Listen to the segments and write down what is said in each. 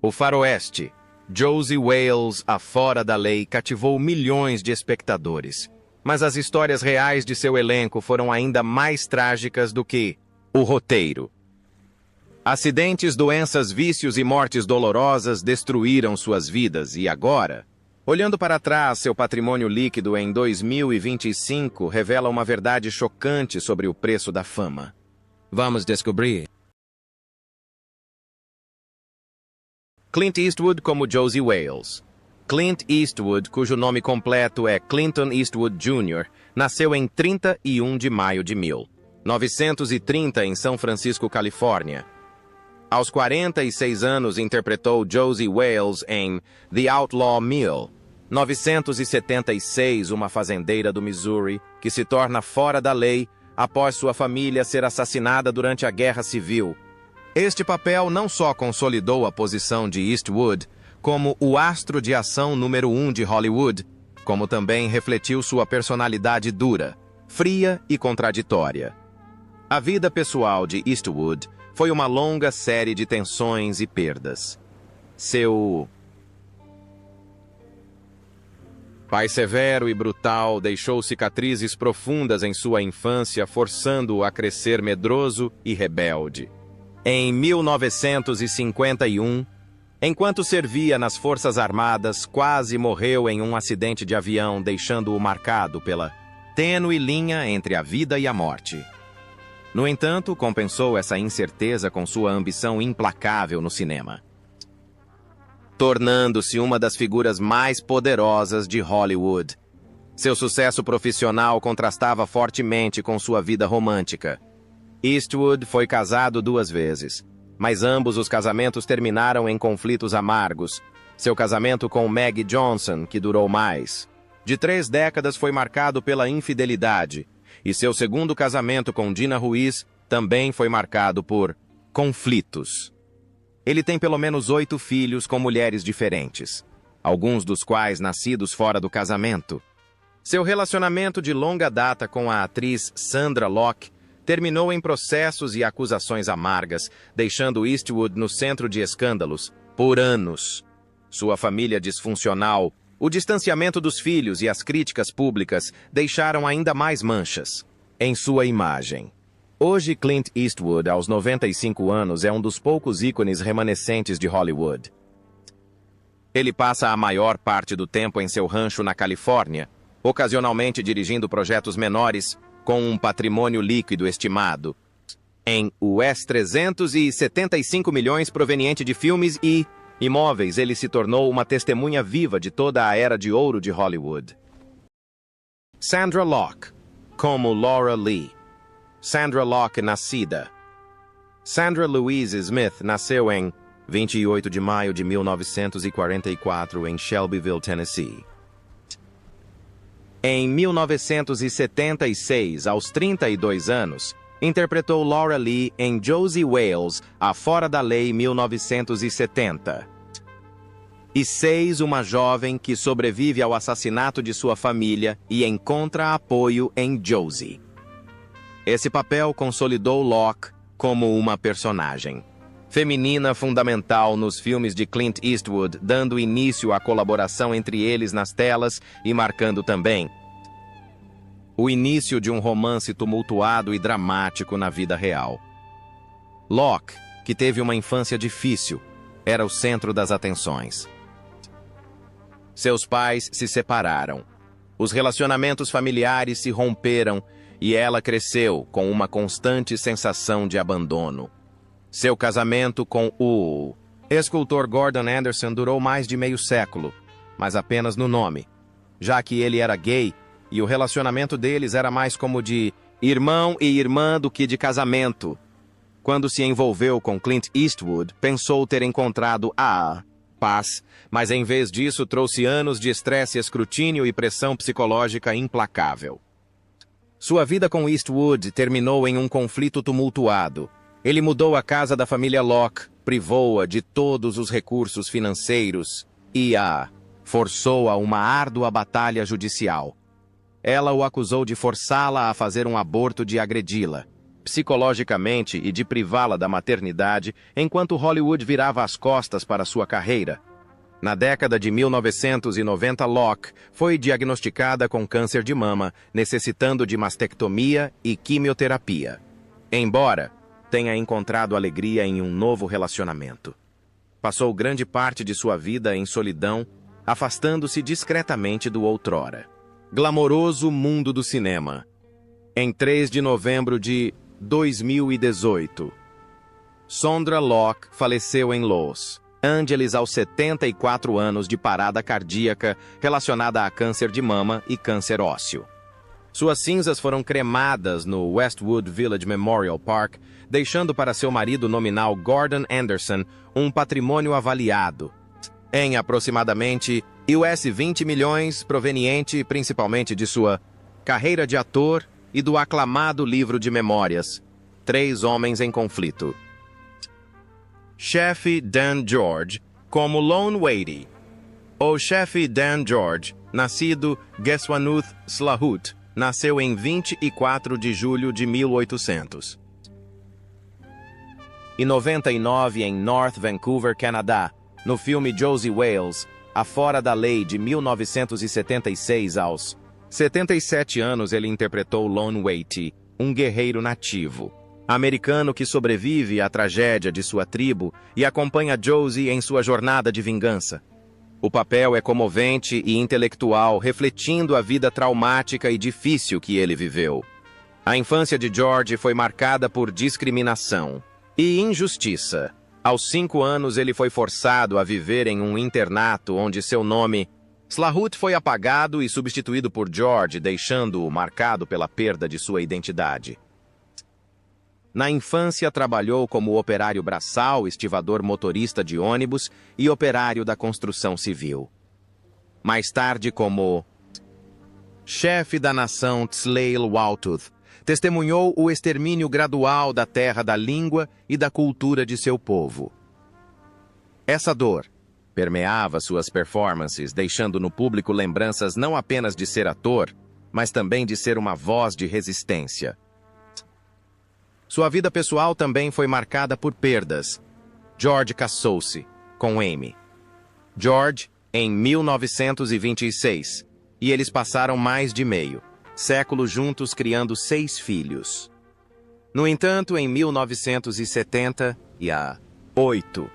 O faroeste, Josie Wales, A Fora da Lei, cativou milhões de espectadores. Mas as histórias reais de seu elenco foram ainda mais trágicas do que o roteiro. Acidentes, doenças, vícios e mortes dolorosas destruíram suas vidas e agora, olhando para trás, seu patrimônio líquido em 2025 revela uma verdade chocante sobre o preço da fama. Vamos descobrir. Clint Eastwood como Josie Wales. Clint Eastwood, cujo nome completo é Clinton Eastwood Jr., nasceu em 31 de maio de 1930 em São Francisco, Califórnia. Aos 46 anos, interpretou Josie Wales em The Outlaw 1976, uma fazendeira do Missouri que se torna fora da lei após sua família ser assassinada durante a Guerra Civil. Este papel não só consolidou a posição de Eastwood como o astro de ação número 1 de Hollywood, como também refletiu sua personalidade dura, fria e contraditória. A vida pessoal de Eastwood foi uma longa série de tensões e perdas. Seu pai severo e brutal deixou cicatrizes profundas em sua infância, forçando-o a crescer medroso e rebelde. Em 1951, enquanto servia nas Forças Armadas, quase morreu em um acidente de avião, deixando-o marcado pela tênue linha entre a vida e a morte. No entanto, compensou essa incerteza com sua ambição implacável no cinema, tornando-se uma das figuras mais poderosas de Hollywood. Seu sucesso profissional contrastava fortemente com sua vida romântica. Eastwood foi casado 2 vezes, mas ambos os casamentos terminaram em conflitos amargos. Seu casamento com Meg Johnson, que durou mais de 3 décadas, foi marcado pela infidelidade, e seu segundo casamento com Dina Ruiz também foi marcado por conflitos. Ele tem pelo menos 8 filhos com mulheres diferentes, alguns dos quais nascidos fora do casamento. Seu relacionamento de longa data com a atriz Sandra Locke terminou em processos e acusações amargas, deixando Eastwood no centro de escândalos por anos. Sua família disfuncional, o distanciamento dos filhos e as críticas públicas deixaram ainda mais manchas em sua imagem. Hoje, Clint Eastwood, aos 95 anos, é um dos poucos ícones remanescentes de Hollywood. Ele passa a maior parte do tempo em seu rancho na Califórnia, ocasionalmente dirigindo projetos menores, com um patrimônio líquido estimado em US$ 375 milhões proveniente de filmes e imóveis. Ele se tornou uma testemunha viva de toda a era de ouro de Hollywood. Sandra Locke, como Laura Lee. Sandra Locke, nascida. Sandra Louise Smith nasceu em 28 de maio de 1944 em Shelbyville, Tennessee. Em 1976, aos 32 anos, interpretou Laura Lee em Josie Wales, A Fora da Lei 1970. E 6, uma jovem que sobrevive ao assassinato de sua família e encontra apoio em Josie. Esse papel consolidou Locke como uma personagem feminina fundamental nos filmes de Clint Eastwood, dando início à colaboração entre eles nas telas e marcando também o início de um romance tumultuado e dramático na vida real. Locke, que teve uma infância difícil, era o centro das atenções. Seus pais se separaram. Os relacionamentos familiares se romperam e ela cresceu com uma constante sensação de abandono. Seu casamento com o escultor Gordon Anderson durou mais de meio século, mas apenas no nome, já que ele era gay e o relacionamento deles era mais como de irmão e irmã do que de casamento. Quando se envolveu com Clint Eastwood, pensou ter encontrado a paz, mas em vez disso trouxe anos de estresse, escrutínio e pressão psicológica implacável. Sua vida com Eastwood terminou em um conflito tumultuado. Ele mudou a casa da família Locke, privou-a de todos os recursos financeiros e a forçou a uma árdua batalha judicial. Ela o acusou de forçá-la a fazer um aborto e de agredi-la. psicologicamente e de privá-la da maternidade, enquanto Hollywood virava as costas para sua carreira. Na década de 1990, Locke foi diagnosticada com câncer de mama, necessitando de mastectomia e quimioterapia. Embora tenha encontrado alegria em um novo relacionamento, passou grande parte de sua vida em solidão, afastando-se discretamente do outrora glamouroso mundo do cinema. Em 3 de novembro de 2018, Sondra Locke faleceu em Los Angeles aos 74 anos de parada cardíaca relacionada a câncer de mama e câncer ósseo. Suas cinzas foram cremadas no Westwood Village Memorial Park, deixando para seu marido nominal Gordon Anderson um patrimônio avaliado em aproximadamente US 20 milhões, proveniente principalmente de sua carreira de ator e do aclamado livro de memórias, Três Homens em Conflito. Chefe Dan George, como Lon Waity. O chefe Dan George, nascido Geswanuth Slahut, nasceu em 24 de julho de 1899 em North Vancouver, Canadá, no filme Josie Wales, A Fora da Lei de 1976. Aos 77 anos ele interpretou Lon Waity, um guerreiro nativo americano que sobrevive à tragédia de sua tribo e acompanha Josie em sua jornada de vingança. O papel é comovente e intelectual, refletindo a vida traumática e difícil que ele viveu. A infância de George foi marcada por discriminação e injustiça. Aos 5 anos, ele foi forçado a viver em um internato onde seu nome, Slahut, foi apagado e substituído por George, deixando-o marcado pela perda de sua identidade. Na infância, trabalhou como operário braçal, estivador motorista de ônibus e operário da construção civil. Mais tarde, como chefe da nação Tsleil-Waututh, testemunhou o extermínio gradual da terra, da língua e da cultura de seu povo. Essa dor permeava suas performances, deixando no público lembranças não apenas de ser ator, mas também de ser uma voz de resistência. Sua vida pessoal também foi marcada por perdas. George casou-se com Amy George em 1926, e eles passaram mais de meio século juntos, criando 6 filhos. No entanto, em 1978,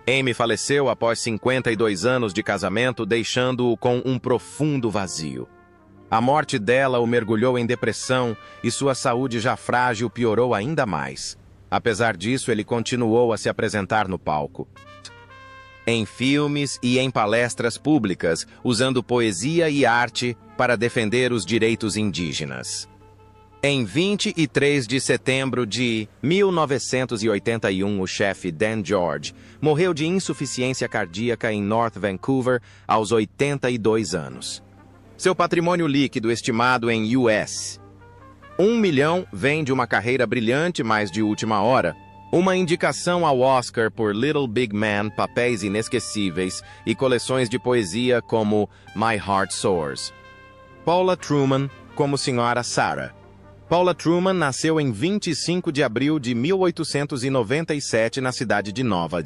Amy faleceu após 52 anos de casamento, deixando-o com um profundo vazio. A morte dela o mergulhou em depressão e sua saúde já frágil piorou ainda mais. Apesar disso, ele continuou a se apresentar no palco, em filmes e em palestras públicas, usando poesia e arte para defender os direitos indígenas. Em 23 de setembro de 1981, o chefe Dan George morreu de insuficiência cardíaca em North Vancouver aos 82 anos. Seu patrimônio líquido, estimado em US 1 milhão, vem de uma carreira brilhante, mas de última hora, uma indicação ao Oscar por Little Big Man, papéis inesquecíveis e coleções de poesia como My Heart Soars. Paula Truman como Sra. Sarah. Paula Truman nasceu em 25 de abril de 1897 na cidade de Nova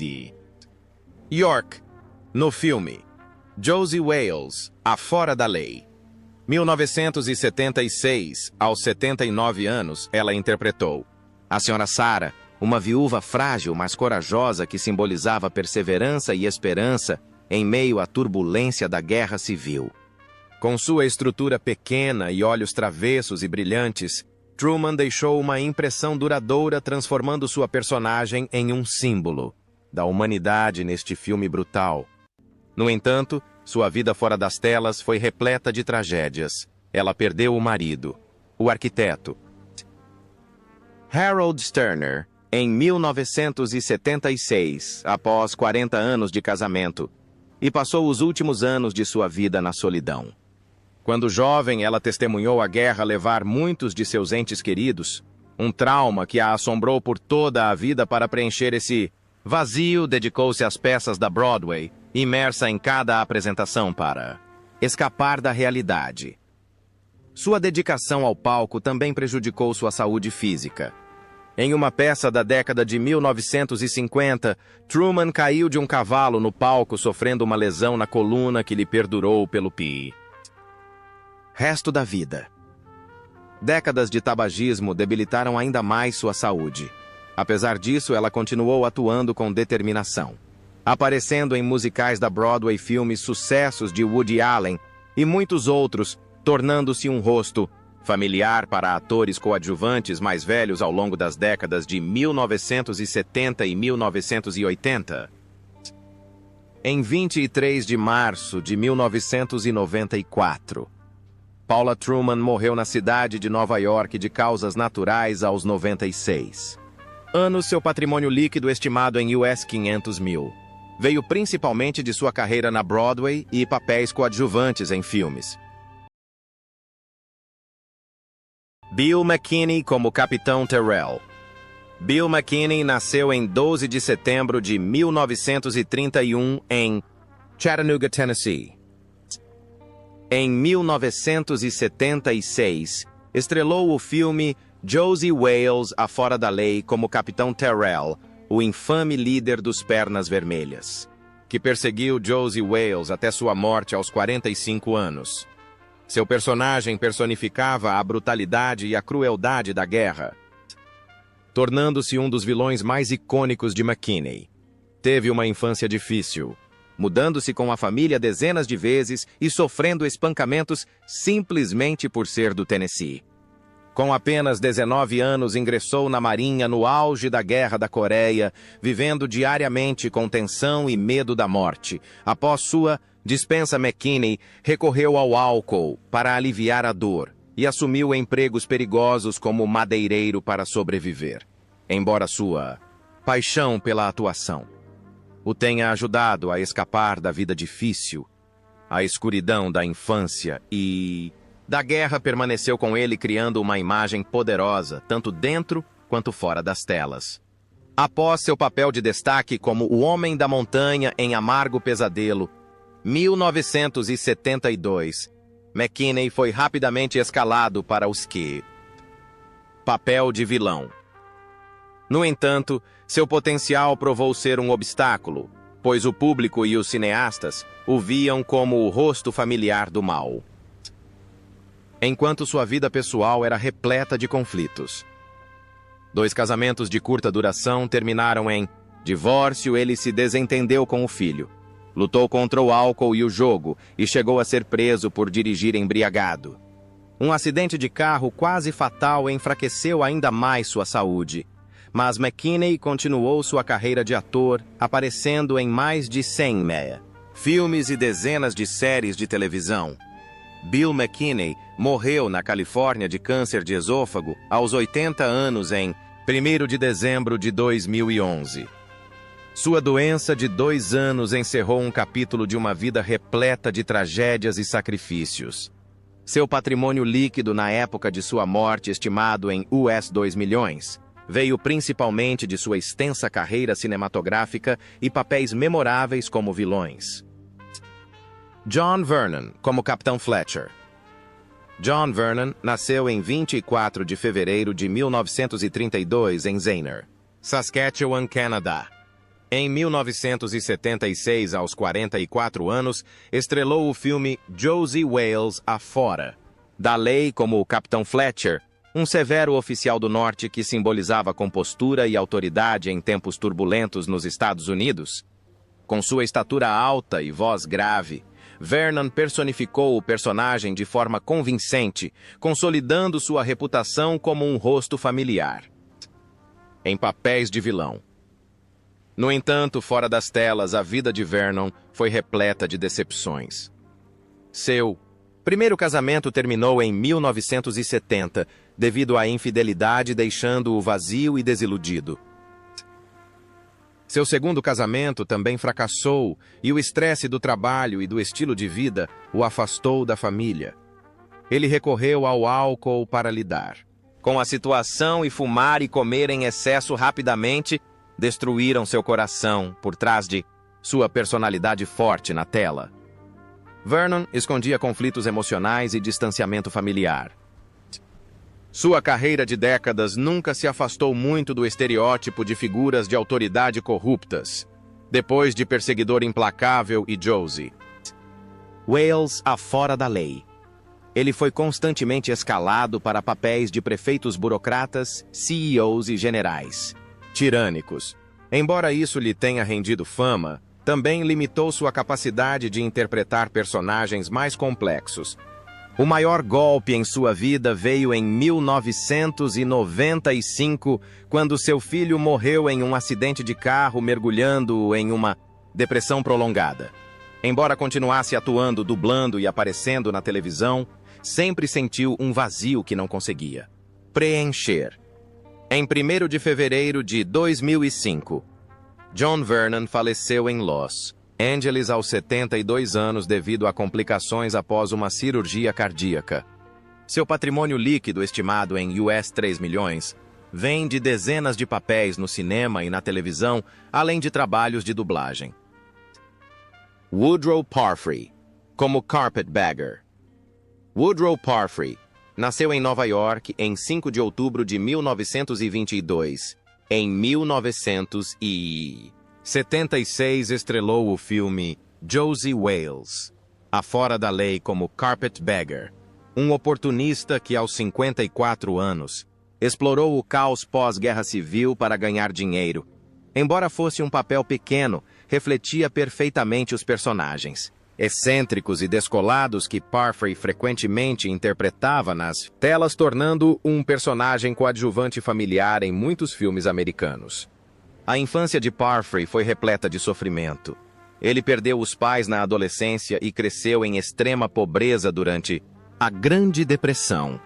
York, no filme Josie Wales, A Fora da Lei. 1976, aos 79 anos, ela interpretou a Sra. Sarah, uma viúva frágil, mas corajosa que simbolizava perseverança e esperança em meio à turbulência da Guerra Civil. Com sua estrutura pequena e olhos travessos e brilhantes, Truman deixou uma impressão duradoura, transformando sua personagem em um símbolo da humanidade neste filme brutal. No entanto, sua vida fora das telas foi repleta de tragédias. Ela perdeu o marido, o arquiteto Harold Sterner, em 1976, após 40 anos de casamento, e passou os últimos anos de sua vida na solidão. Quando jovem, ela testemunhou a guerra levar muitos de seus entes queridos, um trauma que a assombrou por toda a vida. Para preencher esse vazio, dedicou-se às peças da Broadway, imersa em cada apresentação para escapar da realidade. Sua dedicação ao palco também prejudicou sua saúde física. Em uma peça da década de 1950, Truman caiu de um cavalo no palco sofrendo uma lesão na coluna que lhe perdurou pelo PI. Resto da vida. Décadas de tabagismo debilitaram ainda mais sua saúde. Apesar disso, ela continuou atuando com determinação, aparecendo em musicais da Broadway, filmes sucessos de Woody Allen e muitos outros, tornando-se um rosto familiar para atores coadjuvantes mais velhos ao longo das décadas de 1970 e 1980. Em 23 de março de 1994, Paula Truman morreu na cidade de Nova York de causas naturais aos 96 anos. Seu patrimônio líquido, estimado em US 500 mil, veio principalmente de sua carreira na Broadway e papéis coadjuvantes em filmes. Bill McKinney como Capitão Terrell. Bill McKinney nasceu em 12 de setembro de 1931 em Chattanooga, Tennessee. Em 1976, estrelou o filme Josie Wales, A Fora da Lei, como Capitão Terrell, o infame líder dos Pernas Vermelhas, que perseguiu Josie Wales até sua morte aos 45 anos. Seu personagem personificava a brutalidade e a crueldade da guerra, tornando-se um dos vilões mais icônicos de McKinney. Teve uma infância difícil, mudando-se com a família dezenas de vezes e sofrendo espancamentos simplesmente por ser do Tennessee. Com apenas 19 anos, ingressou na Marinha no auge da Guerra da Coreia, vivendo diariamente com tensão e medo da morte. Após sua dispensa, McKinney recorreu ao álcool para aliviar a dor e assumiu empregos perigosos como madeireiro para sobreviver. Embora sua paixão pela atuação o tenha ajudado a escapar da vida difícil, a escuridão da infância e da guerra permaneceu com ele, criando uma imagem poderosa, tanto dentro quanto fora das telas. Após seu papel de destaque como o Homem da Montanha em Amargo Pesadelo, 1972, McKinney foi rapidamente escalado para os papel de vilão. No entanto, seu potencial provou ser um obstáculo, pois o público e os cineastas o viam como o rosto familiar do mal, enquanto sua vida pessoal era repleta de conflitos. 2 casamentos de curta duração terminaram em divórcio. Ele se desentendeu com o filho, lutou contra o álcool e o jogo e chegou a ser preso por dirigir embriagado. Um acidente de carro quase fatal enfraqueceu ainda mais sua saúde, mas McKinney continuou sua carreira de ator, aparecendo em mais de 100 filmes e dezenas de séries de televisão. Bill McKinney morreu na Califórnia de câncer de esôfago aos 80 anos em 1º de dezembro de 2011. Sua doença de 2 anos encerrou um capítulo de uma vida repleta de tragédias e sacrifícios. Seu patrimônio líquido na época de sua morte, estimado em US 2 milhões, veio principalmente de sua extensa carreira cinematográfica e papéis memoráveis como vilões. John Vernon como Capitão Fletcher. John Vernon nasceu em 24 de fevereiro de 1932 em Zayner, Saskatchewan, Canadá. Em 1976, aos 44 anos, estrelou o filme Josie Wales, A Fora da Lei, como o Capitão Fletcher, um severo oficial do norte que simbolizava compostura e autoridade em tempos turbulentos nos Estados Unidos. Com sua estatura alta e voz grave, Vernon personificou o personagem de forma convincente, consolidando sua reputação como um rosto familiar em papéis de vilão. No entanto, fora das telas, a vida de Vernon foi repleta de decepções. Seu primeiro casamento terminou em 1970, devido à infidelidade, deixando-o vazio e desiludido. Seu segundo casamento também fracassou e o estresse do trabalho e do estilo de vida o afastou da família. Ele recorreu ao álcool para lidar com a situação e fumar e comer em excesso rapidamente destruíram seu coração por trás de sua personalidade forte na tela. Vernon escondia conflitos emocionais e distanciamento familiar. Sua carreira de décadas nunca se afastou muito do estereótipo de figuras de autoridade corruptas, depois de Perseguidor Implacável e Josie. Wales a fora da lei. Ele foi constantemente escalado para papéis de prefeitos burocratas, CEOs e generais tirânicos. Embora isso lhe tenha rendido fama, também limitou sua capacidade de interpretar personagens mais complexos. O maior golpe em sua vida veio em 1995, quando seu filho morreu em um acidente de carro mergulhando em uma depressão prolongada. Embora continuasse atuando, dublando e aparecendo na televisão, sempre sentiu um vazio que não conseguia preencher. Em 1º de fevereiro de 2005, John Vernon faleceu em Los Angeles aos 72 anos devido a complicações após uma cirurgia cardíaca. Seu patrimônio líquido, estimado em US 3 milhões, vem de dezenas de papéis no cinema e na televisão, além de trabalhos de dublagem. Woodrow Parfrey, como Carpetbagger. Woodrow Parfrey nasceu em Nova York em 5 de outubro de 1922. Em 1976, estrelou o filme Josie Wales, a fora da lei como Carpetbagger, um oportunista que, aos 54 anos, explorou o caos pós-guerra civil para ganhar dinheiro. Embora fosse um papel pequeno, refletia perfeitamente os personagens excêntricos e descolados que Parfrey frequentemente interpretava nas telas, tornando um personagem coadjuvante familiar em muitos filmes americanos. A infância de Parfrey foi repleta de sofrimento. Ele perdeu os pais na adolescência e cresceu em extrema pobreza durante a Grande Depressão.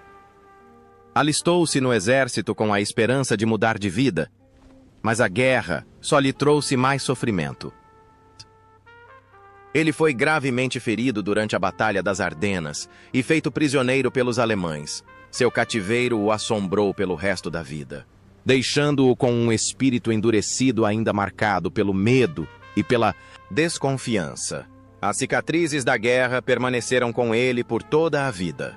Alistou-se no exército com a esperança de mudar de vida, mas a guerra só lhe trouxe mais sofrimento. Ele foi gravemente ferido durante a Batalha das Ardenas e feito prisioneiro pelos alemães. Seu cativeiro o assombrou pelo resto da vida, deixando-o com um espírito endurecido ainda marcado pelo medo e pela desconfiança. As cicatrizes da guerra permaneceram com ele por toda a vida.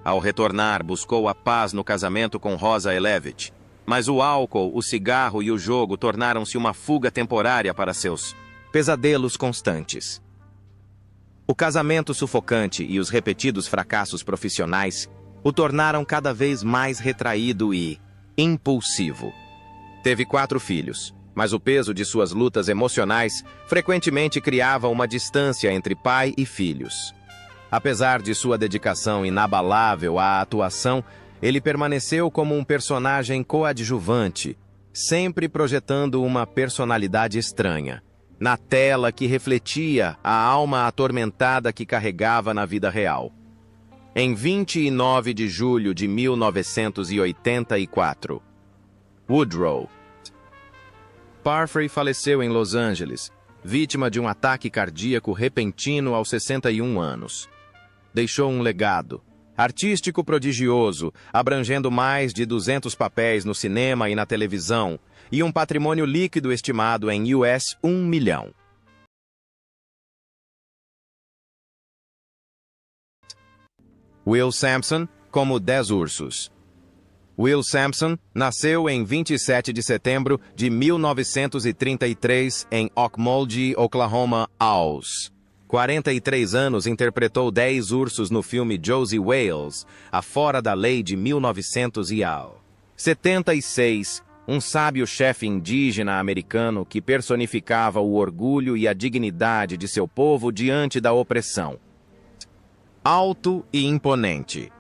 Ao retornar, buscou a paz no casamento com Rosa Elevich, mas o álcool, o cigarro e o jogo tornaram-se uma fuga temporária para seus pesadelos constantes. O casamento sufocante e os repetidos fracassos profissionais o tornaram cada vez mais retraído e impulsivo. Teve 4 filhos, mas o peso de suas lutas emocionais frequentemente criava uma distância entre pai e filhos. Apesar de sua dedicação inabalável à atuação, ele permaneceu como um personagem coadjuvante, sempre projetando uma personalidade estranha na tela que refletia a alma atormentada que carregava na vida real. Em 29 de julho de 1984, Woodrow Parfrey faleceu em Los Angeles, vítima de um ataque cardíaco repentino aos 61 anos. Deixou um legado artístico prodigioso, abrangendo mais de 200 papéis no cinema e na televisão, e um patrimônio líquido estimado em US 1 milhão. Will Sampson, como 10 ursos. Will Sampson nasceu em 27 de setembro de 1933 em Okmulgee, Oklahoma, aos 43 anos, interpretou 10 ursos no filme Josie Wales, a fora da lei de 1976, um sábio chefe indígena americano que personificava o orgulho e a dignidade de seu povo diante da opressão. Alto e imponente,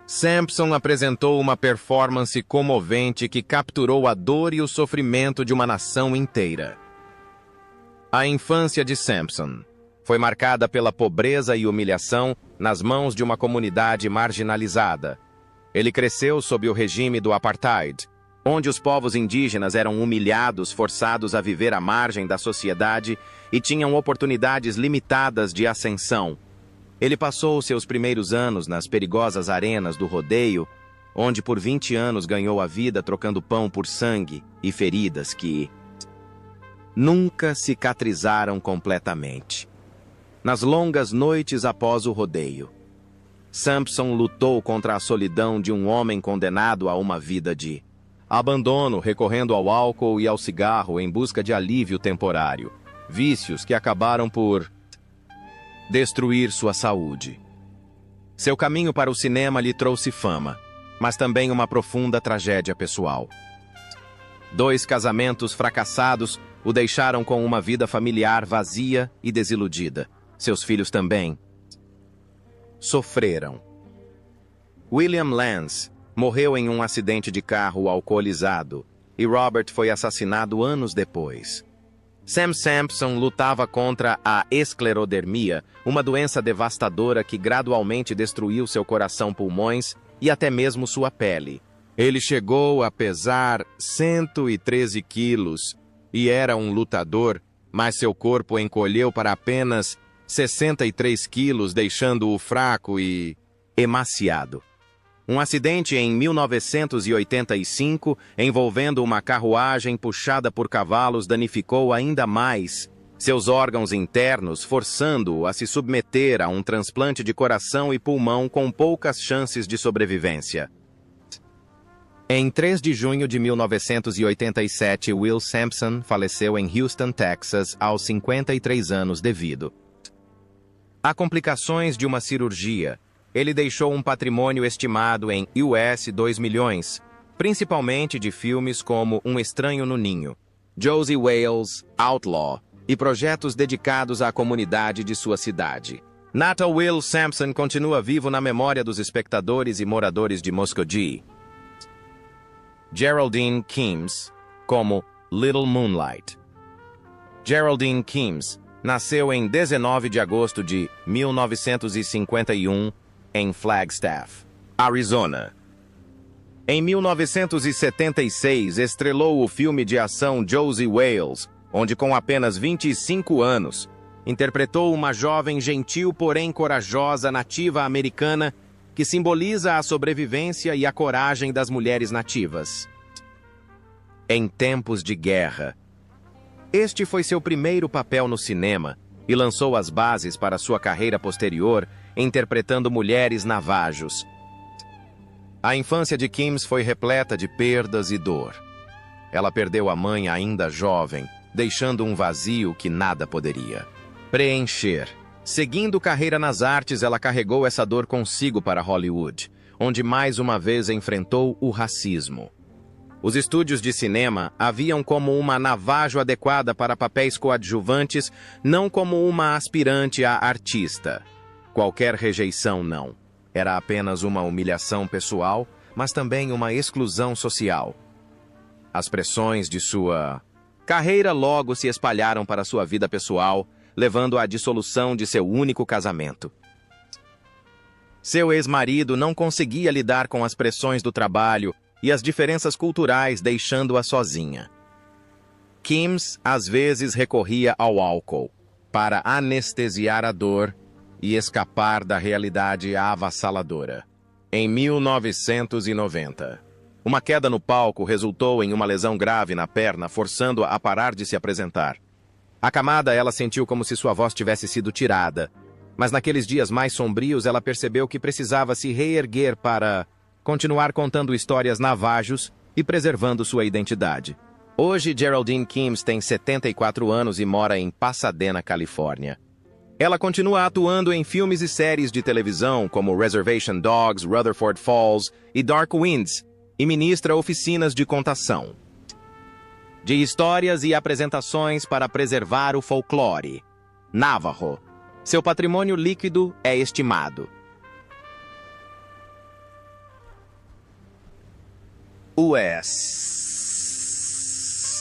Sampson apresentou uma performance comovente que capturou a dor e o sofrimento de uma nação inteira. A infância de Sampson foi marcada pela pobreza e humilhação nas mãos de uma comunidade marginalizada. Ele cresceu sob o regime do apartheid, onde os povos indígenas eram humilhados, forçados a viver à margem da sociedade e tinham oportunidades limitadas de ascensão. Ele passou seus primeiros anos nas perigosas arenas do rodeio, onde por 20 anos ganhou a vida trocando pão por sangue e feridas que nunca cicatrizaram completamente. Nas longas noites após o rodeio, Sampson lutou contra a solidão de um homem condenado a uma vida de abandono, recorrendo ao álcool e ao cigarro em busca de alívio temporário, vícios que acabaram por destruir sua saúde. Seu caminho para o cinema lhe trouxe fama, mas também uma profunda tragédia pessoal. 2 casamentos fracassados o deixaram com uma vida familiar vazia e desiludida. Seus filhos também sofreram. William Lance morreu em um acidente de carro alcoolizado e Robert foi assassinado anos depois. Sam Sampson lutava contra a esclerodermia, uma doença devastadora que gradualmente destruiu seu coração, pulmões e até mesmo sua pele. Ele chegou a pesar 113 quilos e era um lutador, mas seu corpo encolheu para apenas 63 quilos, deixando-o fraco e emaciado. Um acidente em 1985, envolvendo uma carruagem puxada por cavalos, danificou ainda mais seus órgãos internos, forçando-o a se submeter a um transplante de coração e pulmão com poucas chances de sobrevivência. Em 3 de junho de 1987, Will Sampson faleceu em Houston, Texas, aos 53 anos devido a complicações de uma cirurgia. Ele deixou um patrimônio estimado em US 2 milhões, principalmente de filmes como Um Estranho no Ninho, Josie Wales, Outlaw e projetos dedicados à comunidade de sua cidade. Natal Will Sampson continua vivo na memória dos espectadores e moradores de Muskogee. Geraldine Kims, como Little Moonlight. Geraldine Kims nasceu em 19 de agosto de 1951 em Flagstaff, Arizona. Em 1976, estrelou o filme de ação Josie Wales, onde com apenas 25 anos, interpretou uma jovem gentil, porém corajosa nativa americana que simboliza a sobrevivência e a coragem das mulheres nativas. Em tempos de guerra. Este foi seu primeiro papel no cinema e lançou as bases para sua carreira posterior, interpretando mulheres navajos. A infância de Kims foi repleta de perdas e dor. Ela perdeu a mãe ainda jovem, deixando um vazio que nada poderia preencher. Seguindo carreira nas artes, ela carregou essa dor consigo para Hollywood, onde mais uma vez enfrentou o racismo. Os estúdios de cinema a viam como uma navajo adequada para papéis coadjuvantes, não como uma aspirante a artista. Qualquer rejeição não. Era apenas uma humilhação pessoal, mas também uma exclusão social. As pressões de sua carreira logo se espalharam para sua vida pessoal, levando à dissolução de seu único casamento. Seu ex-marido não conseguia lidar com as pressões do trabalho e as diferenças culturais, deixando-a sozinha. Kims às vezes recorria ao álcool para anestesiar a dor e escapar da realidade avassaladora. Em 1990, uma queda no palco resultou em uma lesão grave na perna, forçando-a a parar de se apresentar. Acamada, ela sentiu como se sua voz tivesse sido tirada, mas naqueles dias mais sombrios ela percebeu que precisava se reerguer para continuar contando histórias navajos e preservando sua identidade. Hoje, Geraldine Kims tem 74 anos e mora em Pasadena, Califórnia. Ela continua atuando em filmes e séries de televisão como Reservation Dogs, Rutherford Falls e Dark Winds, e ministra oficinas de contação de histórias e apresentações para preservar o folclore Navajo. Seu patrimônio líquido é estimado. US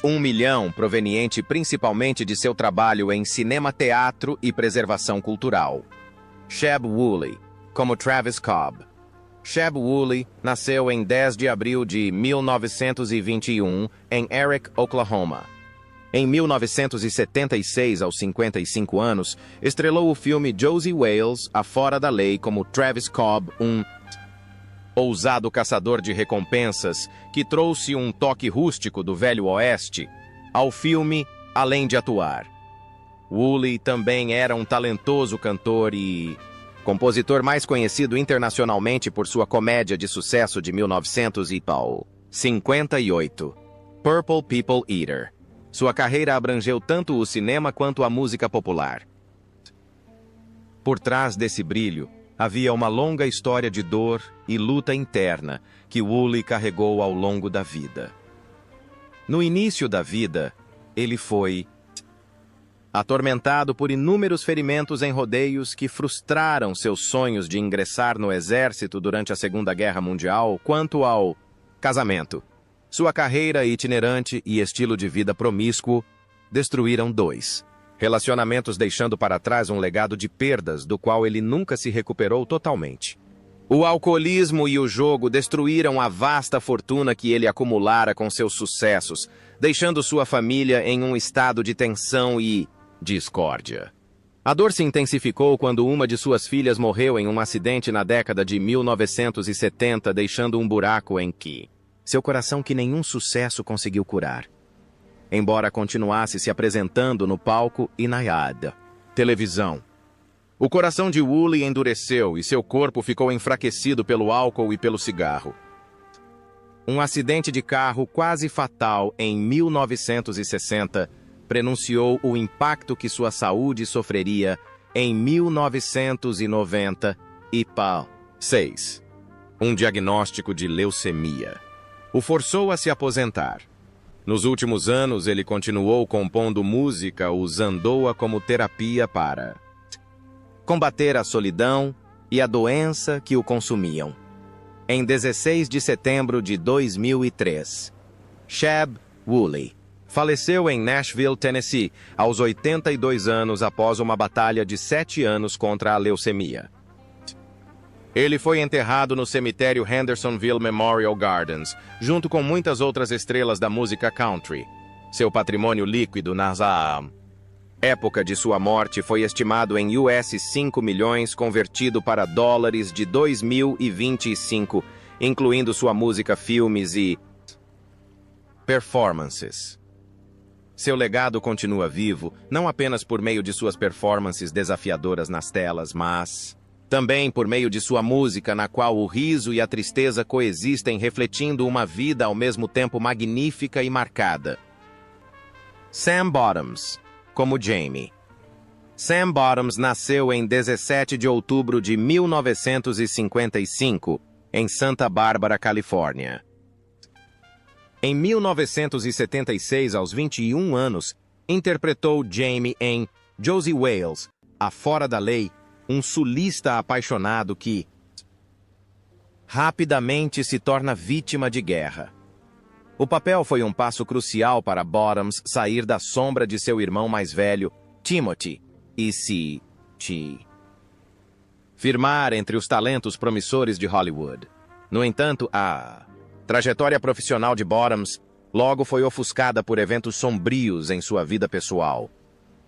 1 milhão, proveniente principalmente de seu trabalho em cinema, teatro e preservação cultural. Sheb Wooley, como Travis Cobb. Sheb Wooley nasceu em 10 de abril de 1921 em Erick, Oklahoma. Em 1976, aos 55 anos, estrelou o filme Josie Wales, A Fora da Lei, como Travis Cobb, um ousado caçador de recompensas que trouxe um toque rústico do Velho Oeste ao filme, além de atuar. Wooley também era um talentoso cantor e compositor mais conhecido internacionalmente por sua comédia de sucesso de 1958, Purple People Eater. Sua carreira abrangeu tanto o cinema quanto a música popular. Por trás desse brilho, havia uma longa história de dor e luta interna que Woolley carregou ao longo da vida. No início da vida, ele foi atormentado por inúmeros ferimentos em rodeios que frustraram seus sonhos de ingressar no exército durante a Segunda Guerra Mundial. Quanto ao casamento, sua carreira itinerante e estilo de vida promíscuo destruíram dois relacionamentos, deixando para trás um legado de perdas do qual ele nunca se recuperou totalmente. O alcoolismo e o jogo destruíram a vasta fortuna que ele acumulara com seus sucessos, deixando sua família em um estado de tensão e discórdia. A dor se intensificou quando uma de suas filhas morreu em um acidente na década de 1970, deixando um buraco em que seu coração que nenhum sucesso conseguiu curar. Embora continuasse se apresentando no palco e na televisão, o coração de Woolley endureceu e seu corpo ficou enfraquecido pelo álcool e pelo cigarro. Um acidente de carro quase fatal em 1960 prenunciou o impacto que sua saúde sofreria em 1996. Um diagnóstico de leucemia o forçou a se aposentar. Nos últimos anos, ele continuou compondo música usando-a como terapia para combater a solidão e a doença que o consumiam. Em 16 de setembro de 2003, Sheb Woolley faleceu em Nashville, Tennessee, aos 82 anos após uma batalha de 7 anos contra a leucemia. Ele foi enterrado no cemitério Hendersonville Memorial Gardens, junto com muitas outras estrelas da música country. Seu patrimônio líquido na época de sua morte foi estimado em US 5 milhões, convertido para dólares de 2025, incluindo sua música, filmes e performances. Seu legado continua vivo, não apenas por meio de suas performances desafiadoras nas telas, mas também por meio de sua música, na qual o riso e a tristeza coexistem, refletindo uma vida ao mesmo tempo magnífica e marcada. Sam Bottoms, como Jamie. Sam Bottoms nasceu em 17 de outubro de 1955, em Santa Bárbara, Califórnia. Em 1976, aos 21 anos, interpretou Jamie em Josie Wales, A Fora da Lei, um sulista apaixonado que rapidamente se torna vítima de guerra. O papel foi um passo crucial para Bottoms sair da sombra de seu irmão mais velho, Timothy, e se firmar entre os talentos promissores de Hollywood. No entanto, a trajetória profissional de Bottoms logo foi ofuscada por eventos sombrios em sua vida pessoal.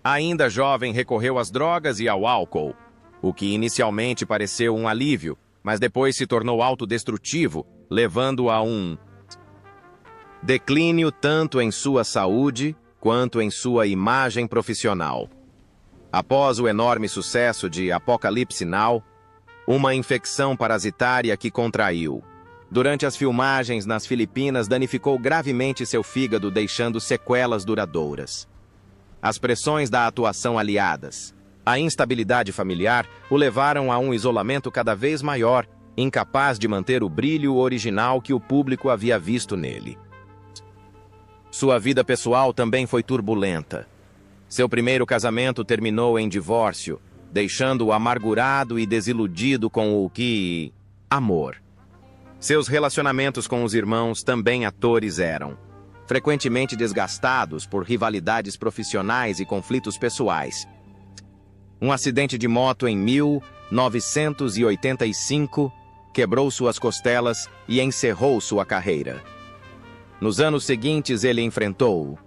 Ainda jovem, recorreu às drogas e ao álcool, o que inicialmente pareceu um alívio, mas depois se tornou autodestrutivo, levando a um declínio tanto em sua saúde quanto em sua imagem profissional. Após o enorme sucesso de Apocalypse Now, uma infecção parasitária que contraiu durante as filmagens nas Filipinas danificou gravemente seu fígado, deixando sequelas duradouras. As pressões da atuação aliadas, a instabilidade familiar, o levaram a um isolamento cada vez maior, incapaz de manter o brilho original que o público havia visto nele. Sua vida pessoal também foi turbulenta. Seu primeiro casamento terminou em divórcio, deixando-o amargurado e desiludido com o que amor. Seus relacionamentos com os irmãos, também atores, eram frequentemente desgastados por rivalidades profissionais e conflitos pessoais. Um acidente de moto em 1985 quebrou suas costelas e encerrou sua carreira. Nos anos seguintes, ele enfrentou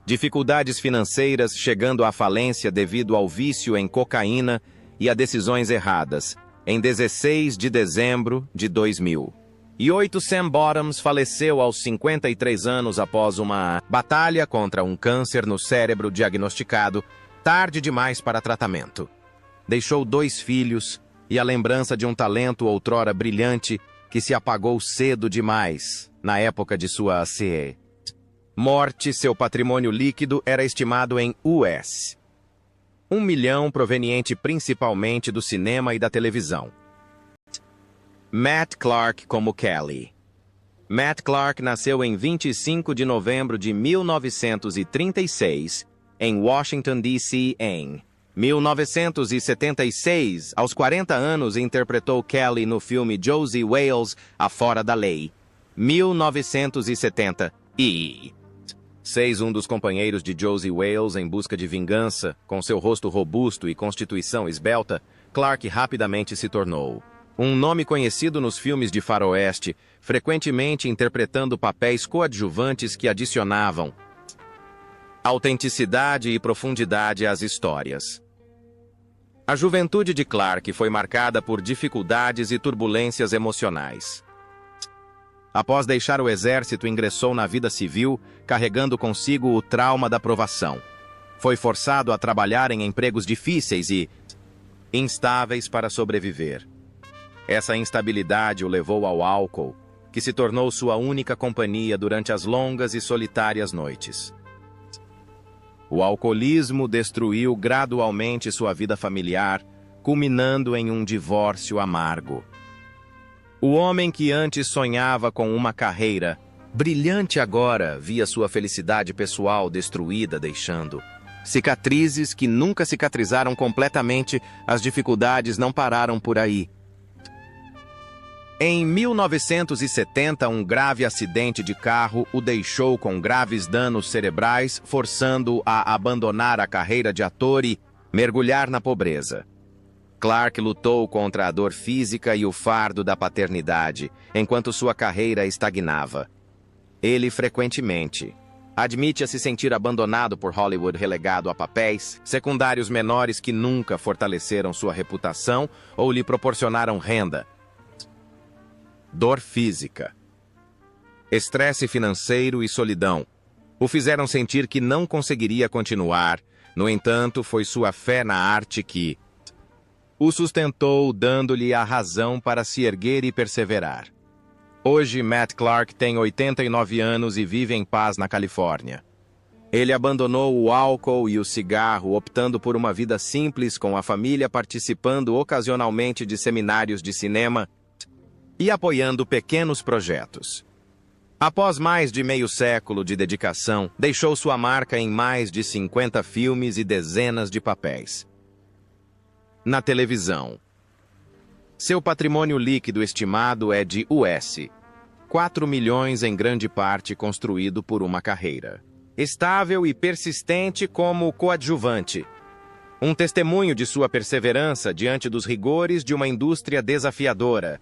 dificuldades financeiras, chegando à falência devido ao vício em cocaína e a decisões erradas. Em 16 de dezembro de 2008, Sam Bottoms faleceu aos 53 anos após uma batalha contra um câncer no cérebro diagnosticado tarde demais para tratamento. deixou 2 filhos e a lembrança de um talento outrora brilhante que se apagou cedo demais, na época de sua morte. Seu patrimônio líquido era estimado em US. 1 milhão proveniente principalmente do cinema e da televisão. Matt Clark como Kelly. Matt Clark nasceu em 25 de novembro de 1936, em Washington, D.C. Em 1976, aos 40 anos, interpretou Kelly no filme Josie Wales, A Fora da Lei. 1976, um dos companheiros de Josie Wales em busca de vingança, com seu rosto robusto e constituição esbelta, Clark rapidamente se tornou um nome conhecido nos filmes de faroeste, frequentemente interpretando papéis coadjuvantes que adicionavam autenticidade e profundidade às histórias. A juventude de Clark foi marcada por dificuldades e turbulências emocionais. Após deixar o exército, ingressou na vida civil, carregando consigo o trauma da provação. Foi forçado a trabalhar em empregos difíceis e instáveis para sobreviver. Essa instabilidade o levou ao álcool, que se tornou sua única companhia durante as longas e solitárias noites. O alcoolismo destruiu gradualmente sua vida familiar, culminando em um divórcio amargo. O homem que antes sonhava com uma carreira brilhante agora via sua felicidade pessoal destruída, deixando cicatrizes que nunca cicatrizaram completamente. As dificuldades não pararam por aí. Em 1970, um grave acidente de carro o deixou com graves danos cerebrais, forçando-o a abandonar a carreira de ator e mergulhar na pobreza. Clark lutou contra a dor física e o fardo da paternidade, enquanto sua carreira estagnava. Ele frequentemente admite a se sentir abandonado por Hollywood, relegado a papéis secundários menores que nunca fortaleceram sua reputação ou lhe proporcionaram renda. Dor física, estresse financeiro e solidão o fizeram sentir que não conseguiria continuar. No entanto, foi sua fé na arte que o sustentou, dando-lhe a razão para se erguer e perseverar. Hoje, Matt Clark tem 89 anos e vive em paz na Califórnia. Ele abandonou o álcool e o cigarro, optando por uma vida simples com a família, participando ocasionalmente de seminários de cinema e apoiando pequenos projetos. Após mais de meio século de dedicação, deixou sua marca em mais de 50 filmes e dezenas de papéis na televisão. Seu patrimônio líquido estimado é de US 4 milhões, em grande parte construído por uma carreira estável e persistente como coadjuvante. Um testemunho de sua perseverança diante dos rigores de uma indústria desafiadora.